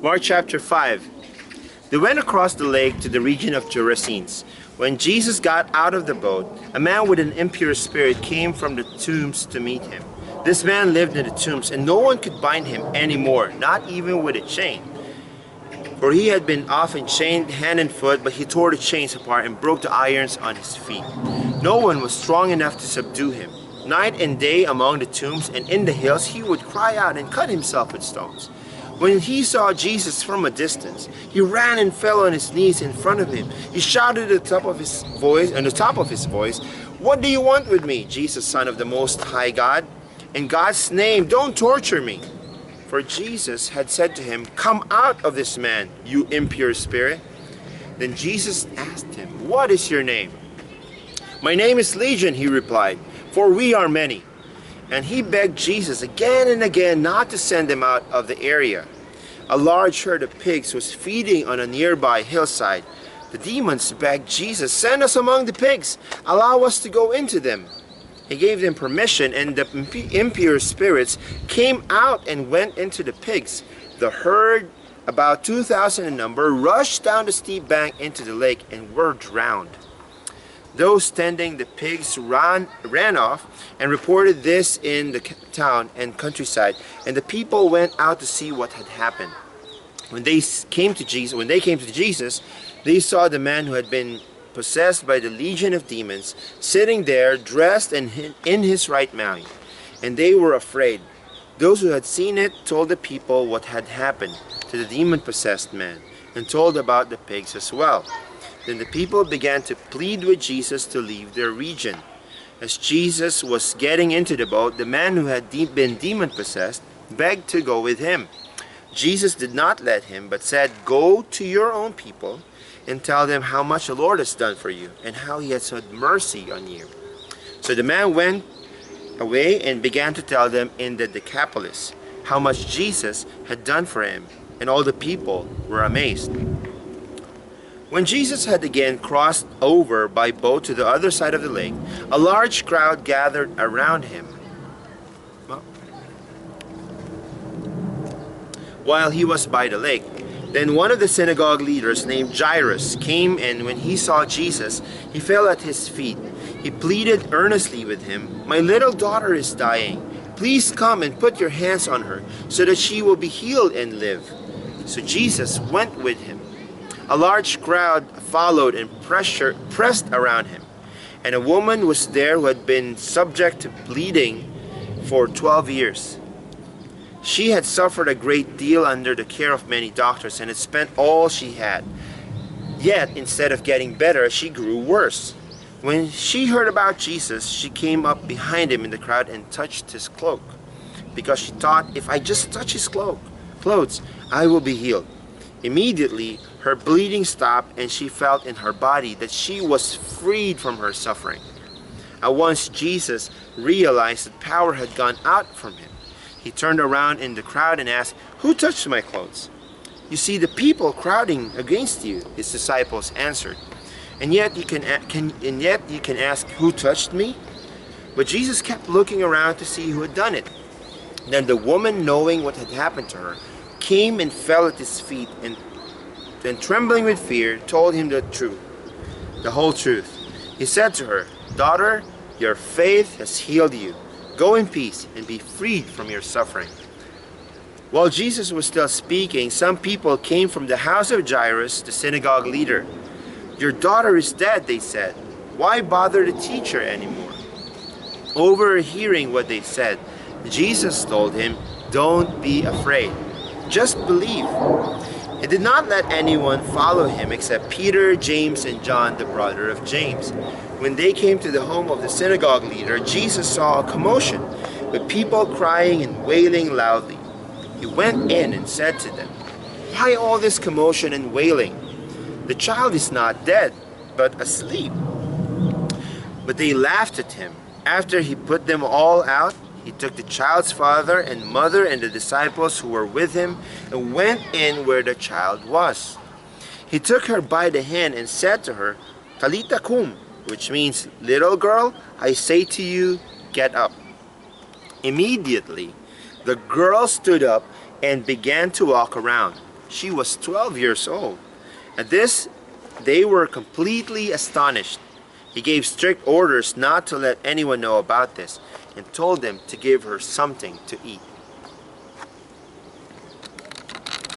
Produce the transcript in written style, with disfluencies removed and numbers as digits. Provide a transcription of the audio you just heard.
Mark chapter 5. They went across the lake to the region of Gerasenes. When Jesus got out of the boat, a man with an impure spirit came from the tombs to meet him. This man lived in the tombs, and no one could bind him anymore, not even with a chain. For he had been often chained hand and foot, but he tore the chains apart and broke the irons on his feet. No one was strong enough to subdue him. Night and day among the tombs and in the hills he would cry out and cut himself with stones. When he saw Jesus from a distance, he ran and fell on his knees in front of him. He shouted at the top of his voice, "What do you want with me, Jesus, Son of the Most High God? In God's name, don't torture me." For Jesus had said to him, "Come out of this man, you impure spirit." Then Jesus asked him, "What is your name?" "My name is Legion," he replied, "for we are many." And he begged Jesus again and again not to send them out of the area. A large herd of pigs was feeding on a nearby hillside. The demons begged Jesus, "Send us among the pigs. Allow us to go into them." He gave them permission, and the impure spirits came out and went into the pigs. The herd, about 2,000 in number, rushed down the steep bank into the lake and were drowned. Those tending the pigs ran off and reported this in the town and countryside, and the people went out to see what had happened. When they came to Jesus, they saw the man who had been possessed by the legion of demons sitting there, dressed and in his right mind, and they were afraid. Those who had seen it told the people what had happened to the demon-possessed man, and told about the pigs as well. Then the people began to plead with Jesus to leave their region. As Jesus was getting into the boat, the man who had been demon-possessed begged to go with him. Jesus did not let him, but said, "Go to your own people and tell them how much the Lord has done for you and how he has had mercy on you." So the man went away and began to tell them in the Decapolis how much Jesus had done for him, and all the people were amazed. When Jesus had again crossed over by boat to the other side of the lake, a large crowd gathered around him. While he was by the lake, then one of the synagogue leaders named Jairus came, and when he saw Jesus, he fell at his feet. He pleaded earnestly with him, "My little daughter is dying. Please come and put your hands on her so that she will be healed and live." So Jesus went with him. A large crowd followed and pressed around him. And a woman was there who had been subject to bleeding for 12 years. She had suffered a great deal under the care of many doctors and had spent all she had. Yet, instead of getting better, she grew worse. When she heard about Jesus, she came up behind him in the crowd and touched his cloak, because she thought, "If I just touch his clothes, I will be healed." Immediately, her bleeding stopped, and she felt in her body that she was freed from her suffering. At once Jesus realized that power had gone out from him. He turned around in the crowd and asked, "Who touched my clothes?" "You see the people crowding against you," his disciples answered. And yet you can ask, "Who touched me?" But Jesus kept looking around to see who had done it. Then the woman, knowing what had happened to her, came and fell at his feet, and then, trembling with fear, told him the whole truth. He said to her, "Daughter, your faith has healed you. Go in peace and be freed from your suffering." While Jesus was still speaking, some people came from the house of Jairus, the synagogue leader. "Your daughter is dead," they said. "Why bother the teacher anymore?" Overhearing what they said, Jesus told him, "Don't be afraid. Just believe." He did not let anyone follow him except Peter, James, and John, the brother of James. When they came to the home of the synagogue leader, Jesus saw a commotion, with people crying and wailing loudly. He went in and said to them, "Why all this commotion and wailing? The child is not dead, but asleep." But they laughed at him. After he put them all out, he took the child's father and mother and the disciples who were with him and went in where the child was. He took her by the hand and said to her, "Talitha kum," which means, "Little girl, I say to you, get up." Immediately, the girl stood up and began to walk around. She was 12 years old. At this, they were completely astonished. He gave strict orders not to let anyone know about this and told them to give her something to eat.